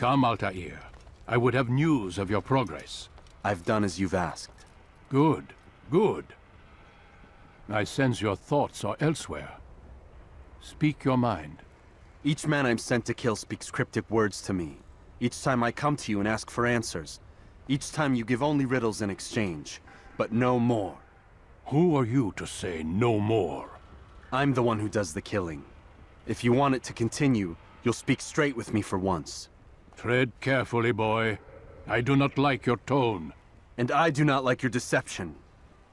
Come, Altair. I would have news of your progress. I've done as you've asked. Good, good. I sense your thoughts are elsewhere. Speak your mind. Each man I'm sent to kill speaks cryptic words to me. Each time I come to you and ask for answers. Each time you give only riddles in exchange, but no more. Who are you to say no more? I'm the one who does the killing. If you want it to continue, you'll speak straight with me for once. Tread carefully, boy. I do not like your tone. And I do not like your deception.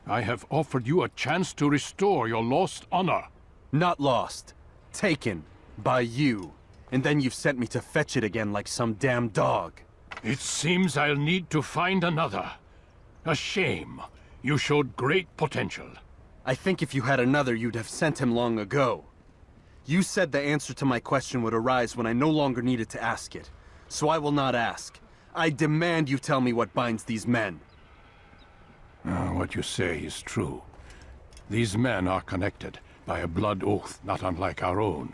I have offered you a chance to restore your lost honor. Not lost. Taken. By you. And then you've sent me to fetch it again like some damn dog. It seems I'll need to find another. A shame. You showed great potential. I think if you had another, you'd have sent him long ago. You said the answer to my question would arise when I no longer needed to ask it. So I will not ask. I demand you tell me what binds these men. What you say is true. These men are connected by a blood oath not unlike our own.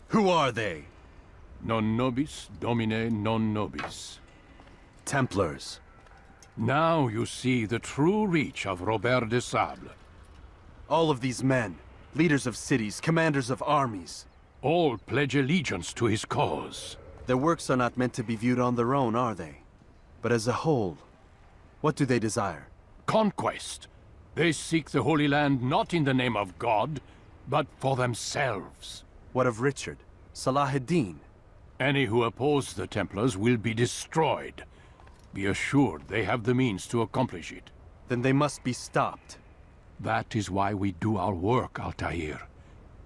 Who are they? Non nobis domine non nobis. Templars. Now you see the true reach of Robert de Sable. All of these men, leaders of cities, commanders of armies. All pledge allegiance to his cause. Their works are not meant to be viewed on their own, are they? But as a whole, what do they desire? Conquest. They seek the Holy Land not in the name of God, but for themselves. What of Richard? Salah-ad-Din? Any who oppose the Templars will be destroyed. Be assured they have the means to accomplish it. Then they must be stopped. That is why we do our work, Altair.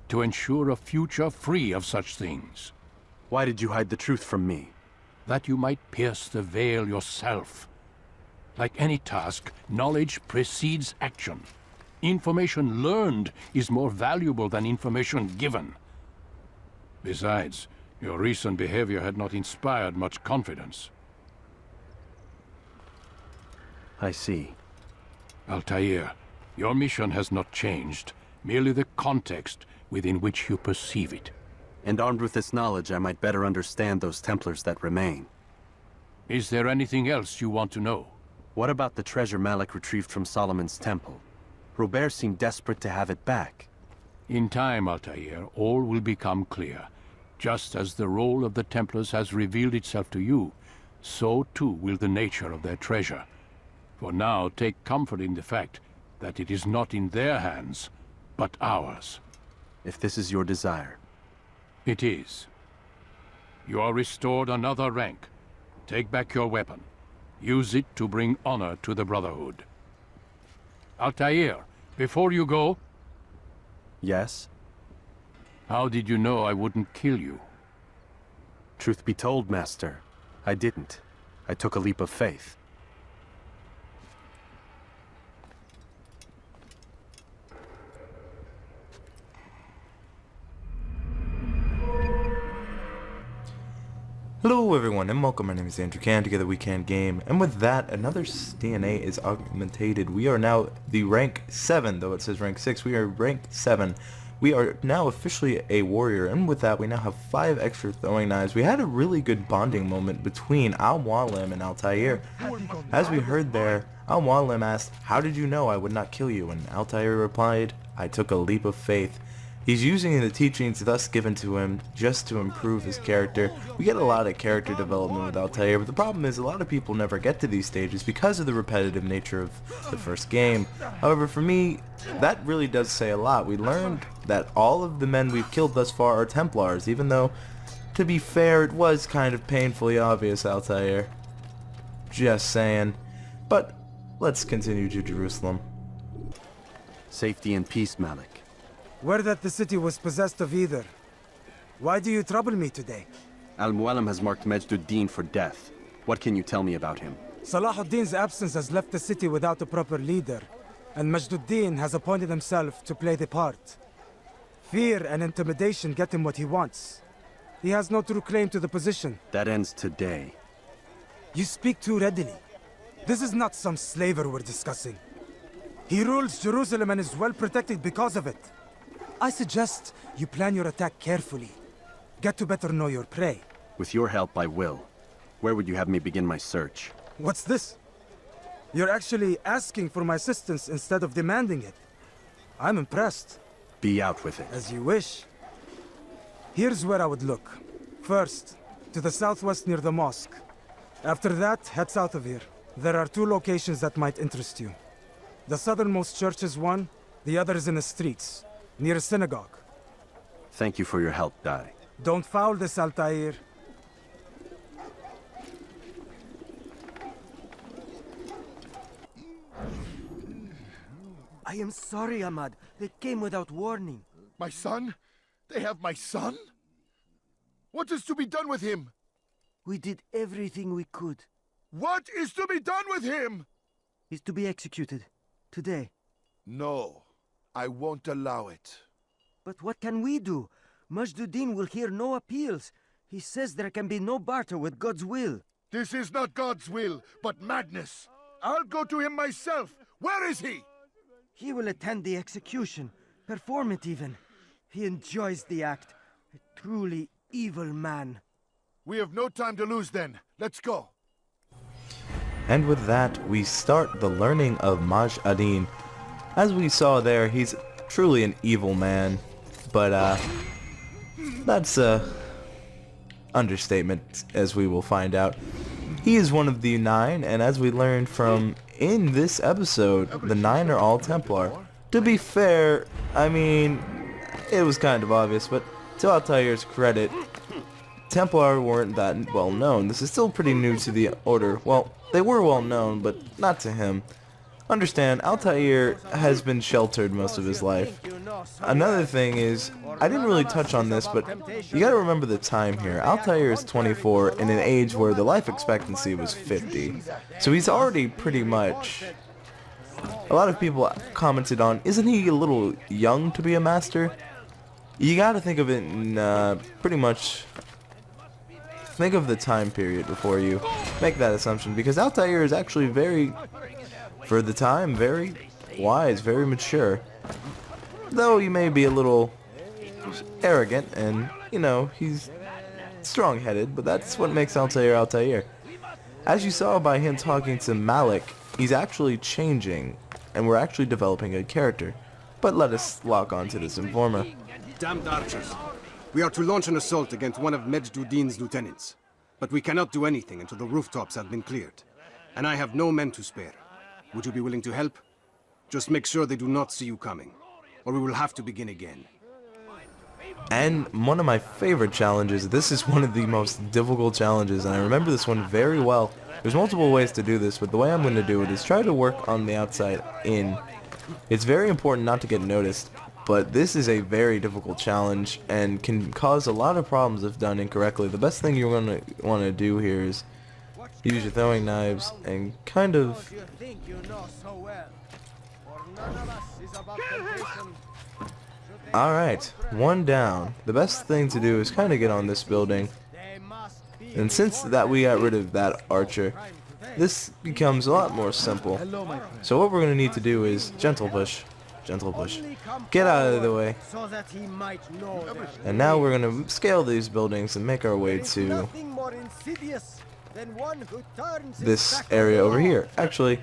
To ensure a future free of such things. Why did you hide the truth from me? That you might pierce the veil yourself. Like any task, knowledge precedes action. Information learned is more valuable than information given. Besides, your recent behavior had not inspired much confidence. I see. Altair, your mission has not changed, merely the context within which you perceive it. And armed with this knowledge, I might better understand those Templars that remain. Is there anything else you want to know? What about the treasure Malik retrieved from Solomon's temple? Robert seemed desperate to have it back. In time, Altair, all will become clear. Just as the role of the Templars has revealed itself to you, so too will the nature of their treasure. For now, take comfort in the fact that it is not in their hands, but ours. If this is your desire. It is. You are restored another rank. Take back your weapon. Use it to bring honor to the Brotherhood. Altair, before you go... Yes? How did you know I wouldn't kill you? Truth be told, Master, I didn't. I took a leap of faith. Hello everyone and welcome, my name is Andrew Can, together we can game, and with that, another DNA is augmented. We are now the rank 7, though it says rank 6, we are rank 7. We are now officially a warrior, and with that we now have 5 extra throwing knives. We had a really good bonding moment between Al-Mualim and Altair. As we heard there, Al-Mualim asked, "How did you know I would not kill you?" And Altair replied, "I took a leap of faith." He's using the teachings thus given to him just to improve his character. We get a lot of character development with Altair, but the problem is a lot of people never get to these stages because of the repetitive nature of the first game. However, for me, that really does say a lot. We learned that all of the men we've killed thus far are Templars, even though, to be fair, it was kind of painfully obvious, Altair. Just saying. But let's continue to Jerusalem. Safety and peace, Malik. Word that the city was possessed of either. Why do you trouble me today? Al-Mualim has marked Majd-ud-Din for death. What can you tell me about him? Salah-ud-Din's absence has left the city without a proper leader, and Majd-ud-Din has appointed himself to play the part. Fear and intimidation get him what he wants. He has no true claim to the position. That ends today. You speak too readily. This is not some slaver we're discussing. He rules Jerusalem and is well protected because of it. I suggest you plan your attack carefully. Get to better know your prey. With your help, I will. Where would you have me begin my search? What's this? You're actually asking for my assistance instead of demanding it. I'm impressed. Be out with it. As you wish. Here's where I would look. First, to the southwest near the mosque. After that, head south of here. There are 2 locations that might interest you. The southernmost church is one, the other is in the streets, near a synagogue. Thank you for your help, Dai. Don't foul this, Altair. I am sorry, Ahmad. They came without warning. My son? They have my son? What is to be done with him? We did everything we could. What is to be done with him? He's to be executed. Today. No, I won't allow it. But what can we do? Majduddin will hear no appeals. He says there can be no barter with God's will. This is not God's will, but madness. I'll go to him myself. Where is he? He will attend the execution. Perform it even. He enjoys the act. A truly evil man. We have no time to lose then. Let's go. And with that, we start the learning of Majduddin. As we saw there, he's truly an evil man. But, that's a understatement, as we will find out. He is one of the 9, and as we learned from in this episode, the 9 are all Templar. To be fair, I mean, it was kind of obvious, but to Altair's credit, Templar weren't that well known. This is still pretty new to the Order. Well, they were well known, but not to him. Understand, Altair has been sheltered most of his life. Another thing is, I didn't really touch on this, but you gotta remember the time here. Altair is 24 in an age where the life expectancy was 50. So he's already pretty much... A lot of people commented on, isn't he a little young to be a master? You gotta think of it in pretty much... Think of the time period before you make that assumption, because Altair is actually very... For the time, very wise, very mature. Though he may be a little arrogant and, you know, he's strong-headed, but that's what makes Altair Altair. As you saw by him talking to Malik, he's actually changing, and we're actually developing a character. But let us lock on to this informer. Damned archers. We are to launch an assault against one of Majduddin's lieutenants. But we cannot do anything until the rooftops have been cleared. And I have no men to spare. Would you be willing to help? Just make sure they do not see you coming, or we will have to begin again. And one of my favorite challenges, this is one of the most difficult challenges, and I remember this one very well. There's multiple ways to do this, but the way I'm going to do it is try to work on the outside in. It's very important not to get noticed, but this is a very difficult challenge and can cause a lot of problems if done incorrectly. The best thing you're going to want to do here is use your throwing knives and kind of... Alright, one down. The best thing to do is kind of get on this building. And since that we got rid of that archer, this becomes a lot more simple. So what we're going to need to do is gentle push. Gentle push. Get out of the way. And now we're going to scale these buildings and make our way to this area over here. Actually,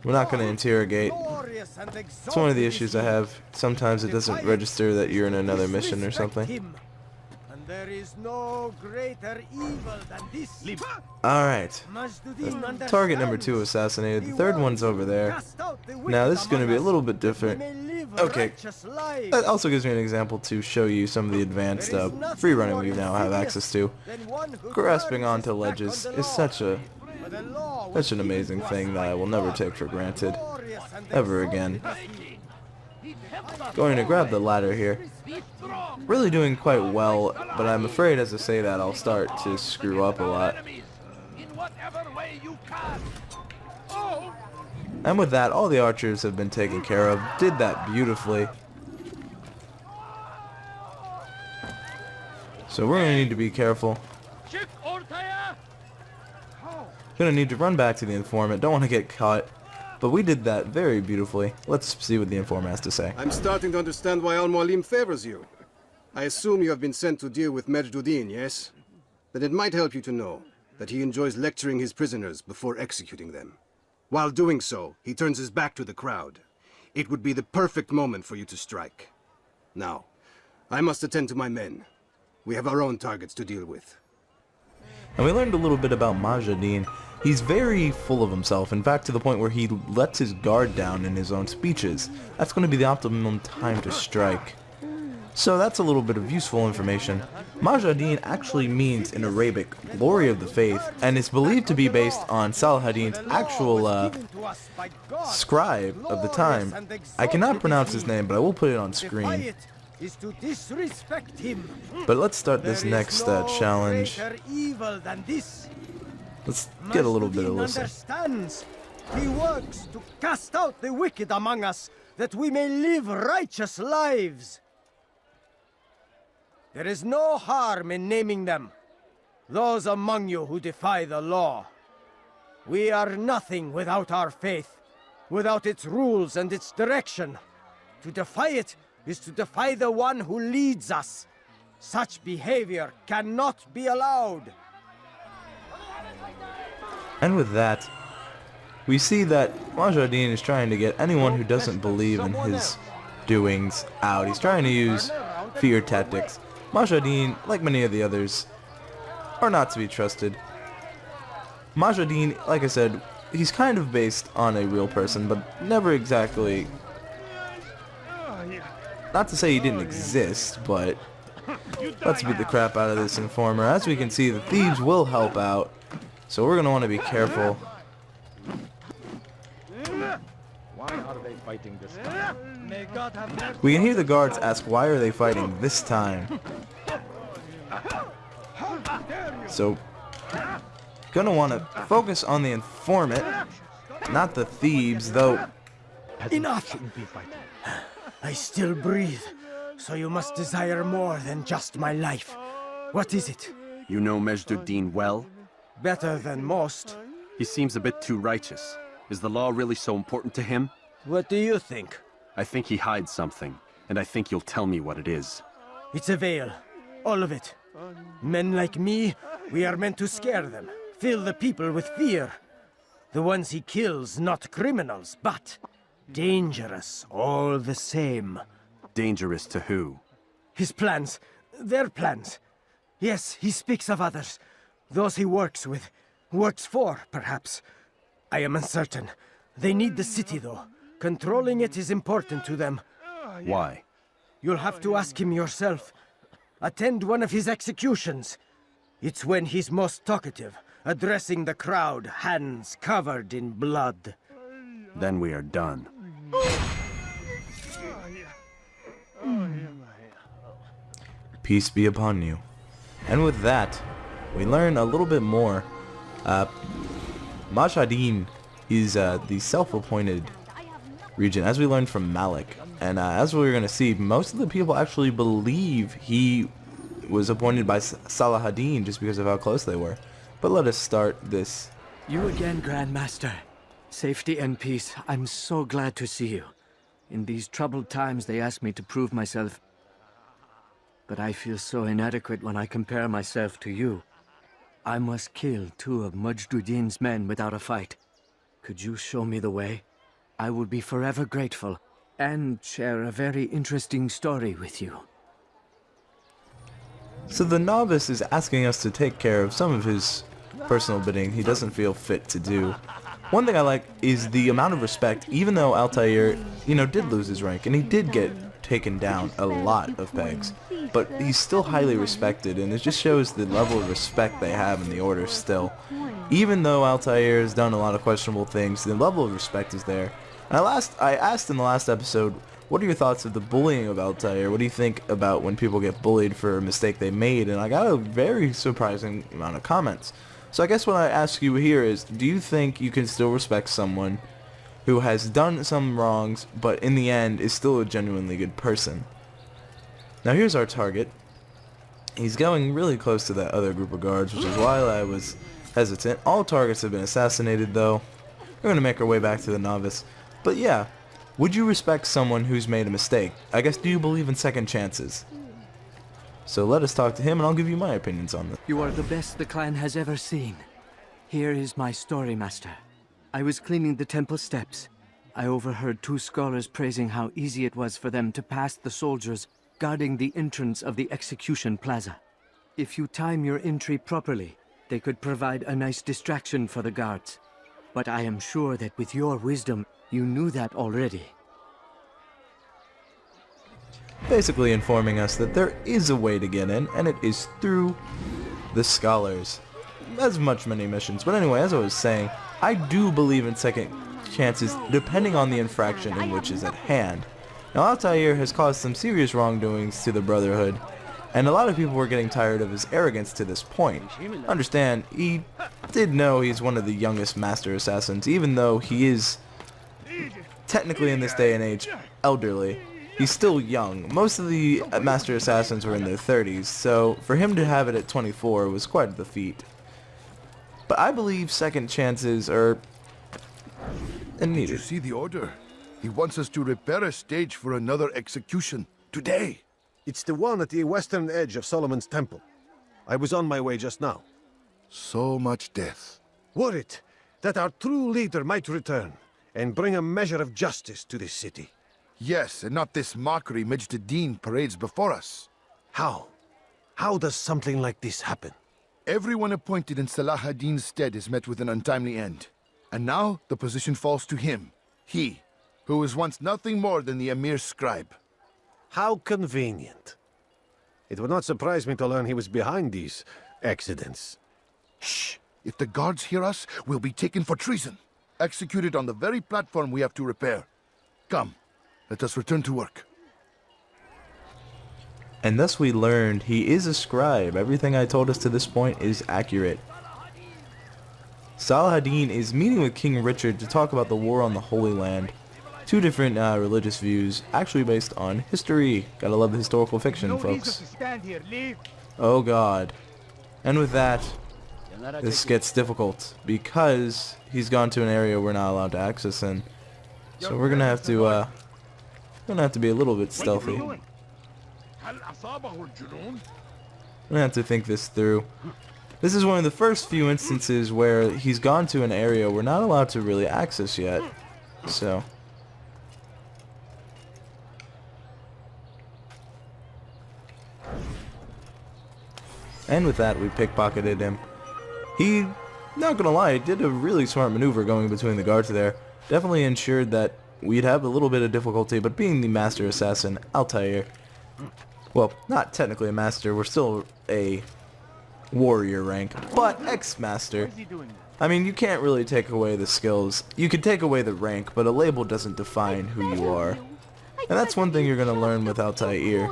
we're not going to interrogate. It's one of the issues I have. Sometimes it doesn't register that you're in another mission or something. There is no greater evil than this. Alright. Target number 2 assassinated. The third one's over there. Now this is going to be a little bit different. Okay. That also gives me an example to show you some of the advanced free running we now have access to. Grasping onto ledges is such an amazing thing that I will never take for granted. Ever again. Going to grab the ladder here. Really doing quite well, but I'm afraid as I say that I'll start to screw up a lot. And with that, all the archers have been taken care of. Did that beautifully. So we're going to need to be careful. Going to need to run back to the informant. Don't want to get caught. But we did that very beautifully. Let's see what the informant has to say. I'm starting to understand why Al-Mualim favors you. I assume you have been sent to deal with Majduddin, yes? then it might help you to know that he enjoys lecturing his prisoners before executing them. While doing so, he turns his back to the crowd. It would be the perfect moment for you to strike. Now, I must attend to my men. We have our own targets to deal with. And we learned a little bit about Majadin. He's very full of himself, in fact to the point where he lets his guard down in his own speeches. That's going to be the optimum time to strike. So that's a little bit of useful information. Majadin actually means in Arabic, glory of the faith, and is believed to be based on Salahadin's actual scribe of the time. I cannot pronounce his name, but I will put it on screen. Is to disrespect him. But let's start this next challenge. Evil than this. Let's get a little bit of listen. Understands. He works to cast out the wicked among us, that we may live righteous lives. There is no harm in naming them, those among you who defy the law. We are nothing without our faith, without its rules and its direction. To defy it is to defy the one who leads us. Such behavior cannot be allowed. And with that, we see that Majadin is trying to get anyone who doesn't believe in his doings out. He's trying to use fear tactics. Majadin, like many of the others, are not to be trusted. Majadin, like I said, he's kind of based on a real person, but never exactly... Not to say he didn't exist, but let's beat the crap out of this informer. As we can see, the thieves will help out, so we're going to want to be careful. Why are they fighting this time? We can hear the guards ask, why are they fighting this time? So, gonna want to focus on the informant, not the thieves, though. Enough! I still breathe, so you must desire more than just my life. What is it? You know Majduddin well? Better than most. He seems a bit too righteous. Is the law really so important to him? What do you think? I think he hides something, and I think you'll tell me what it is. It's a veil. All of it. Men like me, we are meant to scare them, fill the people with fear. The ones he kills, not criminals, but dangerous all the same. Dangerous to who? His plans, their plans. Yes, he speaks of others. Those he works with, works for, perhaps. I am uncertain. They need the city, though. Controlling it is important to them. Why? You'll have to ask him yourself. Attend one of his executions. It's when he's most talkative, addressing the crowd, hands covered in blood. Then we are done. Peace be upon you. And with that, we learn a little bit more. Majadin is the self-appointed regent, as we learned from Malik. And as we're going to see, most of the people actually believe he was appointed by Salahadin just because of how close they were. But let us start this. You again, Grandmaster. Safety and peace. I'm so glad to see you. In these troubled times, they ask me to prove myself. But I feel so inadequate when I compare myself to you. I must kill 2 of Majduddin's men without a fight. Could you show me the way? I would be forever grateful, and share a very interesting story with you. So the novice is asking us to take care of some of his personal bidding he doesn't feel fit to do. One thing I like is the amount of respect, even though Altair, did lose his rank, and he did get taken down a lot of pegs, but he's still highly respected, and it just shows the level of respect they have in the order still. Even though Altair has done a lot of questionable things, the level of respect is there. And I asked in the last episode, what are your thoughts of the bullying of Altair? What do you think about when people get bullied for a mistake they made? And I got a very surprising amount of comments. So I guess what I ask you here is, do you think you can still respect someone who has done some wrongs, but in the end is still a genuinely good person? Now here's our target. He's going really close to that other group of guards, which is why I was hesitant. All targets have been assassinated, though. We're going to make our way back to the novice. But yeah, would you respect someone who's made a mistake? I guess, do you believe in second chances? So let us talk to him and I'll give you my opinions on this. You are the best the clan has ever seen. Here is my story, Master. I was cleaning the temple steps. I overheard two scholars praising how easy it was for them to pass the soldiers guarding the entrance of the execution plaza. If you time your entry properly, they could provide a nice distraction for the guards. But I am sure that with your wisdom, you knew that already. Basically informing us that there is a way to get in, and it is through the scholars. As many missions. But anyway, as I was saying, I do believe in second chances depending on the infraction in which is at hand. Now, Altair has caused some serious wrongdoings to the Brotherhood, and a lot of people were getting tired of his arrogance to this point. Understand, he did know he's one of the youngest Master Assassins, even though he is technically in this day and age elderly. He's still young. Most of the Master Assassins were in their 30s, so for him to have it at 24 was quite the feat. But I believe second chances are Did you needed. see the order? He wants us to repair a stage for another execution. Today. It's the one at the western edge of Solomon's Temple. I was on my way just now. So much death. Worried that our true leader might return and bring a measure of justice to this city. Yes, and not this mockery Majd parades before us. How? How does something like this happen? Everyone appointed in Salah ad-Din's stead is met with an untimely end. And now the position falls to him. He, who was once nothing more than the Emir's scribe. How convenient. It would not surprise me to learn he was behind these accidents. Shh! If the guards hear us, we'll be taken for treason. Executed on the very platform we have to repair. Come, let us return to work. And thus we learned he is a scribe. Everything I told us to this point is accurate. Salah ad-Din is meeting with King Richard to talk about the war on the Holy Land. Two different religious views, actually based on history. Gotta love the historical fiction, folks. Oh god. And with that, this gets difficult because he's gone to an area we're not allowed to access in. So we're gonna have to be a little bit stealthy. I'm gonna have to think this through. This is one of the first few instances where he's gone to an area we're not allowed to really access yet. So and with that, we pickpocketed him. He, not gonna lie, did a really smart maneuver going between the guards there. Definitely ensured that we'd have a little bit of difficulty, but being the Master Assassin, Altair, well, not technically a Master, we're still a warrior rank, but ex-Master. I mean, you can't really take away the skills. You can take away the rank, but a label doesn't define who you are. And that's one thing you're gonna learn with Altair.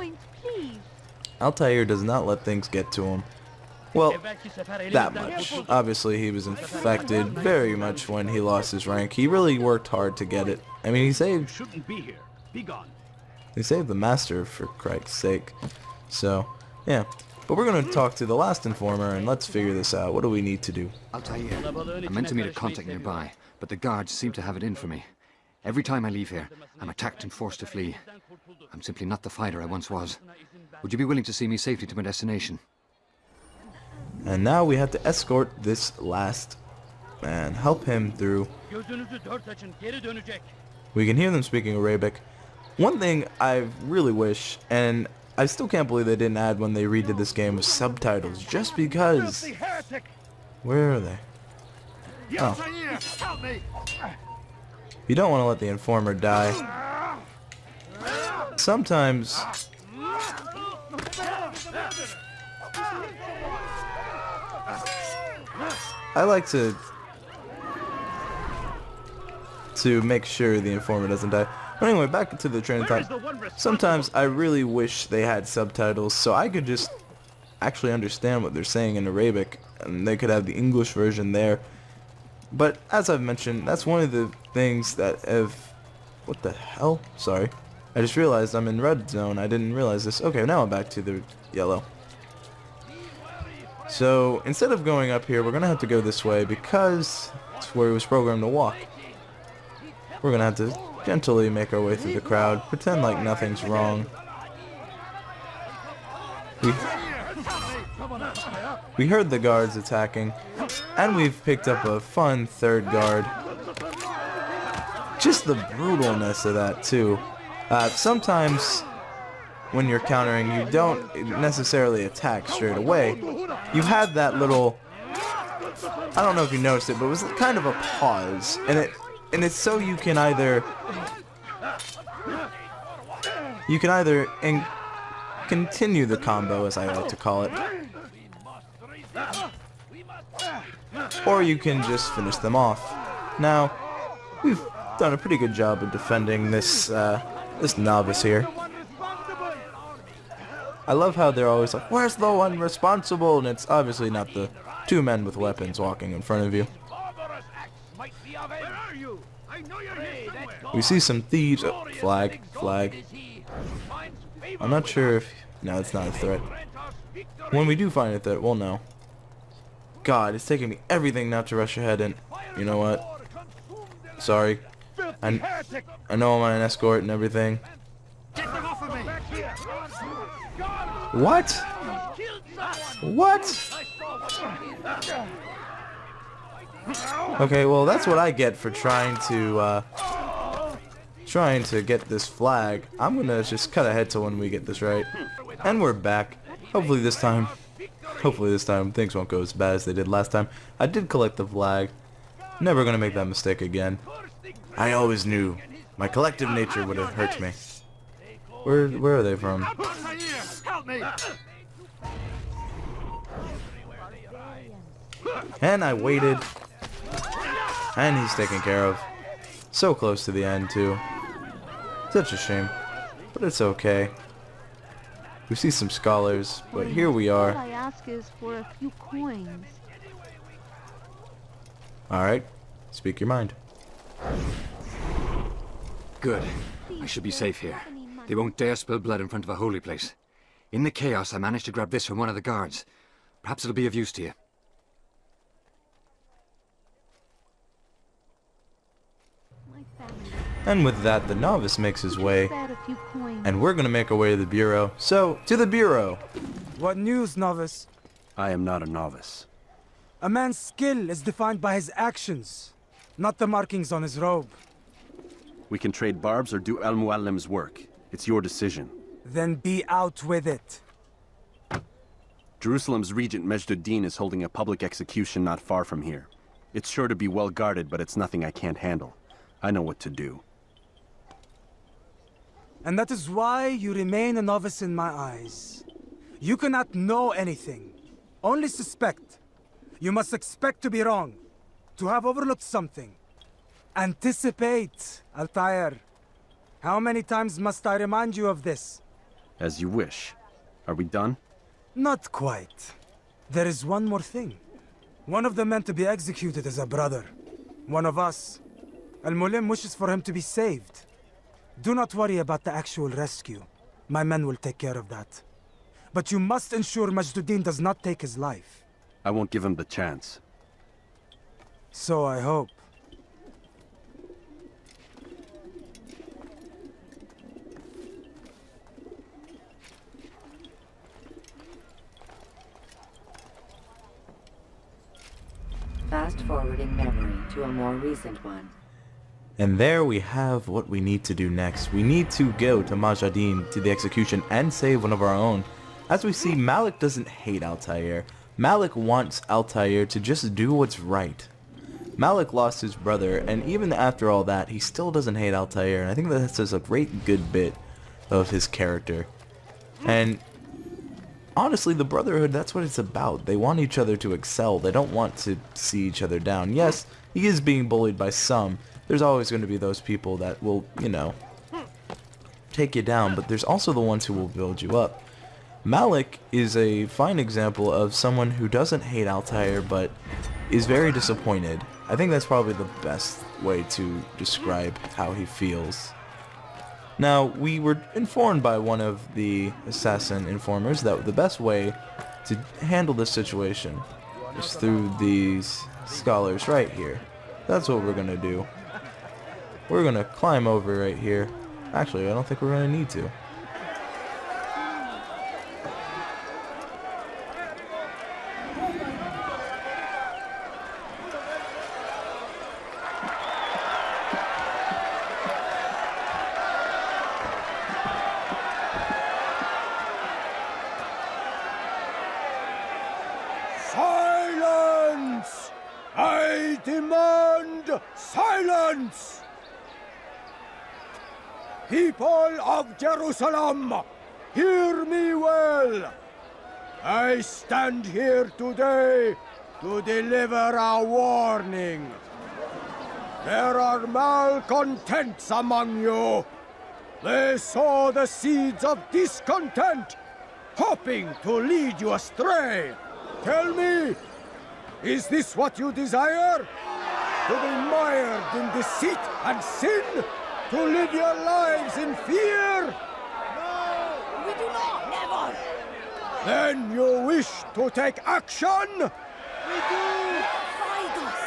Altair does not let things get to him. Well, that much. Obviously, he was infected very much when he lost his rank. He really worked hard to get it. I mean, he saved the Master, for Christ's sake. So, yeah. But we're going to talk to the last informer, and let's figure this out. What do we need to do? Altair, I meant to meet a contact nearby, but the guards seem to have it in for me. Every time I leave here, I'm attacked and forced to flee. I'm simply not the fighter I once was. Would you be willing to see me safely to my destination? And now we have to escort this last man, help him through. We can hear them speaking Arabic. One thing I really wish, and I still can't believe they didn't add when they redid this game, was subtitles, just because. Where are they? Oh. You don't want to let the informer die. Sometimes I like to make sure the informer doesn't die. But anyway, back to the train of thought. Sometimes I really wish they had subtitles so I could just actually understand what they're saying in Arabic, and they could have the English version there. But as I've mentioned, that's one of the things that have... What the hell? Sorry. I just realized I'm in red zone. I didn't realize this. Okay, now I'm back to the yellow. So instead of going up here, we're going to have to go this way because it's where he was programmed to walk. We're going to have to gently make our way through the crowd, pretend like nothing's wrong. We heard the guards attacking, and we've picked up a fun third guard. Just the brutalness of that too. Sometimes when you're countering, you don't necessarily attack straight away. You had that little, I don't know if you noticed it, but it was kind of a pause, and it's so you can either continue the combo, as I like to call it, or you can just finish them off. Now, we've done a pretty good job of defending this this novice here. I love how they're always like, "Where's the one responsible?" And it's obviously not the two men with weapons walking in front of you. We see some thieves. Oh, flag. I'm not sure if... No, it's not a threat. When we do find a threat, we'll know. God, it's taking me everything not to rush ahead, and you know what? Sorry. I know I'm on an escort and everything. What? What? Okay, well that's what I get for trying to get this flag. I'm gonna just cut ahead to when we get this right. And we're back. Hopefully this time things won't go as bad as they did last time. I did collect the flag. Never gonna make that mistake again. I always knew my collective nature would have hurt me. Where are they from? And I waited. And he's taken care of. So close to the end too. Such a shame. But it's okay. We see some scholars, but here we are. All I ask is for a few coins. Alright. Speak your mind. Good. I should be safe here. They won't dare spill blood in front of a holy place. In the chaos, I managed to grab this from one of the guards. Perhaps it'll be of use to you. And with that, the novice makes his way, and we're gonna make our way to the bureau. So, to the bureau! What news, novice? I am not a novice. A man's skill is defined by his actions, not the markings on his robe. We can trade barbs or do Al-Muallim's work. It's your decision. Then be out with it. Jerusalem's regent Majduddin is holding a public execution not far from here. It's sure to be well guarded, but it's nothing I can't handle. I know what to do. And that is why you remain a novice in my eyes. You cannot know anything, only suspect. You must expect to be wrong, to have overlooked something. Anticipate, Altair. How many times must I remind you of this? As you wish. Are we done? Not quite. There is one more thing. One of the men to be executed is a brother. One of us. Al-Mulim wishes for him to be saved. Do not worry about the actual rescue. My men will take care of that. But you must ensure Majduddin does not take his life. I won't give him the chance. So I hope. Fast-forwarding memory to a more recent one. And there we have what we need to do next. We need to go to Majduddin, to the execution, and save one of our own. As we see, Malik doesn't hate Altair. Malik wants Altair to just do what's right. Malik lost his brother, and even after all that, he still doesn't hate Altair, and I think that's just a great good bit of his character. And honestly, the Brotherhood, that's what it's about. They want each other to excel. They don't want to see each other down. Yes, he is being bullied by some. There's always going to be those people that will, you know, take you down, but there's also the ones who will build you up. Malik is a fine example of someone who doesn't hate Altair, but is very disappointed. I think that's probably the best way to describe how he feels. Now, we were informed by one of the assassin informers that the best way to handle this situation is through these scholars right here. That's what we're going to do. We're going to climb over right here. Actually, I don't think we're going to need to. I demand silence! People of Jerusalem, hear me well! I stand here today to deliver a warning. There are malcontents among you. They sow the seeds of discontent, hoping to lead you astray. Tell me, is this what you desire? To be mired in deceit and sin? To live your lives in fear? No, we do not, never! Then you wish to take action? We do! Fight us!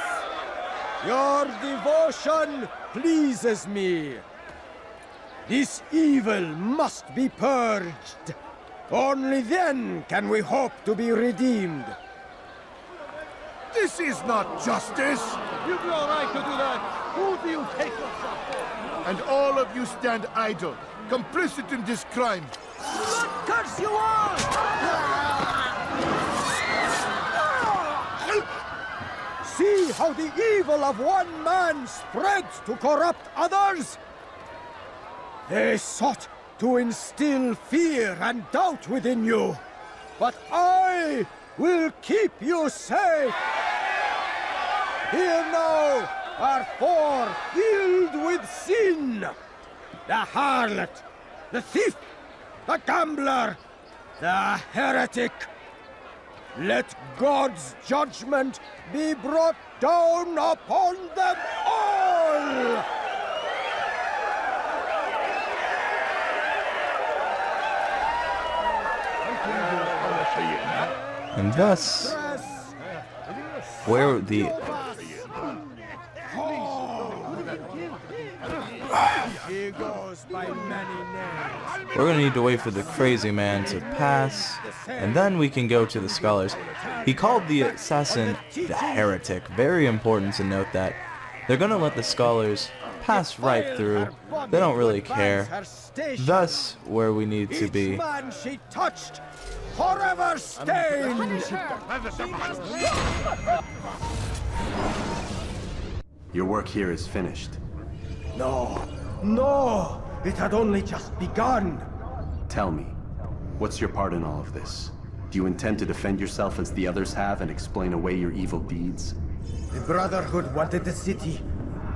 Your devotion pleases me. This evil must be purged. Only then can we hope to be redeemed. This is not justice! You've no right to do that! Who do you take yourself for? And all of you stand idle, complicit in this crime. Curse you all! See how the evil of one man spreads to corrupt others? They sought to instill fear and doubt within you, but I will keep you safe. Here now are four filled with sin. The harlot, the thief, the gambler, the heretic. Let God's judgment be brought down upon them all! And thus, where the... We're gonna need to wait for the crazy man to pass, and then we can go to the scholars. He called the assassin the heretic. Very important to note that. They're gonna let the scholars pass right through. They don't really care. Thus, where we need to be. Man she touched, forever stained! Your work here is finished. No, no! It had only just begun! Tell me, what's your part in all of this? Do you intend to defend yourself as the others have and explain away your evil deeds? The Brotherhood wanted the city.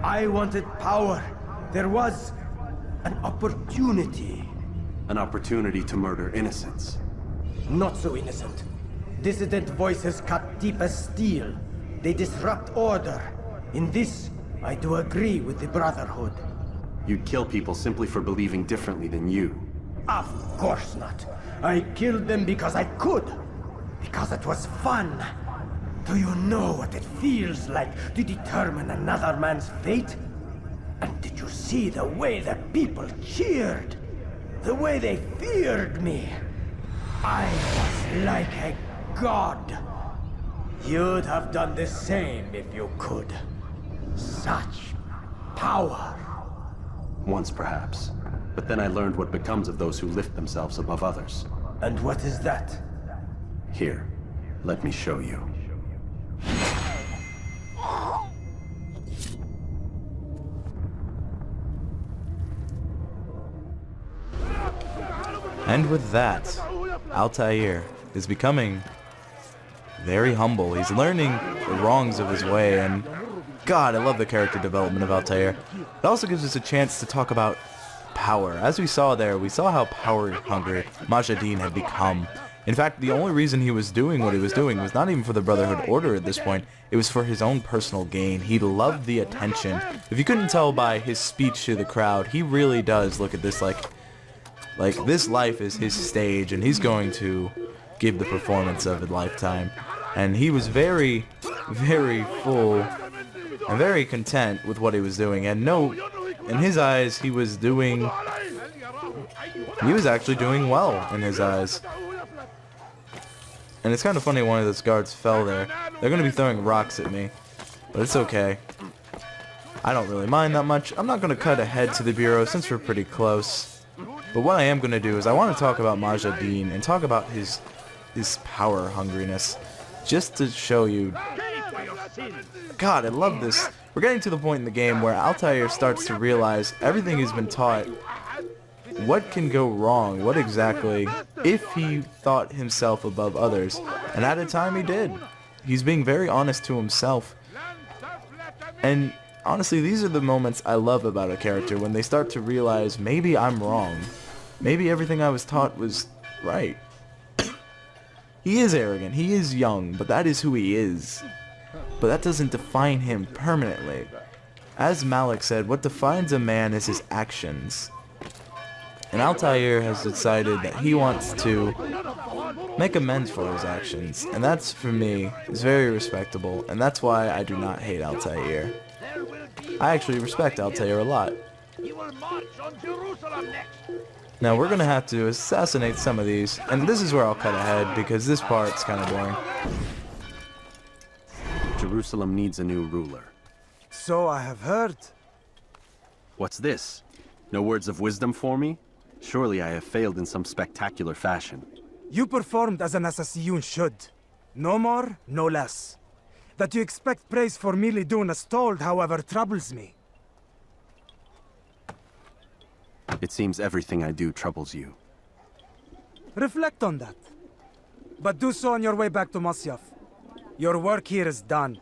I wanted power. There was an opportunity. An opportunity to murder innocents. Not so innocent. Dissident voices cut deep as steel. They disrupt order. In this, I do agree with the Brotherhood. You'd kill people simply for believing differently than you. Of course not. I killed them because I could. Because it was fun. Do you know what it feels like to determine another man's fate? And did you see the way that people cheered? The way they feared me? I was like a god. You'd have done the same if you could. Such power. Once, perhaps. But then I learned what becomes of those who lift themselves above others. And what is that? Here, let me show you. And with that, Altair is becoming very humble. He's learning the wrongs of his way, and God, I love the character development of Altair. It also gives us a chance to talk about power. As we saw there, we saw how power-hungry Majid had become. In fact, the only reason he was doing what he was doing was not even for the Brotherhood Order at this point. It was for his own personal gain. He loved the attention. If you couldn't tell by his speech to the crowd, he really does look at this like this life is his stage, and he's going to give the performance of a lifetime. And he was very, very full and very content with what he was doing. And no, in his eyes, he was actually doing well in his eyes. And it's kind of funny one of those guards fell there. They're going to be throwing rocks at me, but it's okay. I don't really mind that much. I'm not going to cut ahead to the Bureau since we're pretty close. But what I am going to do is I want to talk about Majid and talk about his power hungriness, just to show you God, I love this. We're getting to the point in the game where Altair starts to realize everything he's been taught. What can go wrong? What exactly, if he thought himself above others? And at a time he did. He's being very honest to himself. And honestly, these are the moments I love about a character, when they start to realize, maybe I'm wrong. Maybe everything I was taught was right. He is arrogant, he is young, but that is who he is. But that doesn't define him permanently. As Malik said, what defines a man is his actions. And Altair has decided that he wants to make amends for his actions. And that's, for me, is very respectable, and that's why I do not hate Altair. I actually respect Altair a lot. Now we're gonna have to assassinate some of these, and this is where I'll cut ahead because this part's kind of boring. Jerusalem needs a new ruler. So I have heard. What's this? No words of wisdom for me? Surely I have failed in some spectacular fashion. You performed as an assassin should. No more, no less. That you expect praise for merely doing as told, however, troubles me. It seems everything I do troubles you. Reflect on that. But do so on your way back to Masyaf. Your work here is done.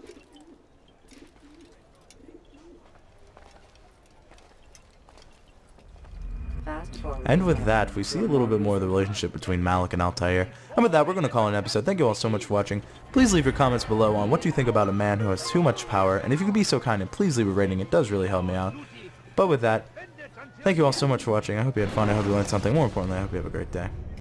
And with that, we see a little bit more of the relationship between Malik and Altair. And with that, we're going to call it an episode. Thank you all so much for watching. Please leave your comments below on what you think about a man who has too much power. And if you could be so kind and please leave a rating, it does really help me out. But with that, thank you all so much for watching. I hope you had fun. I hope you learned something. More importantly, I hope you have a great day.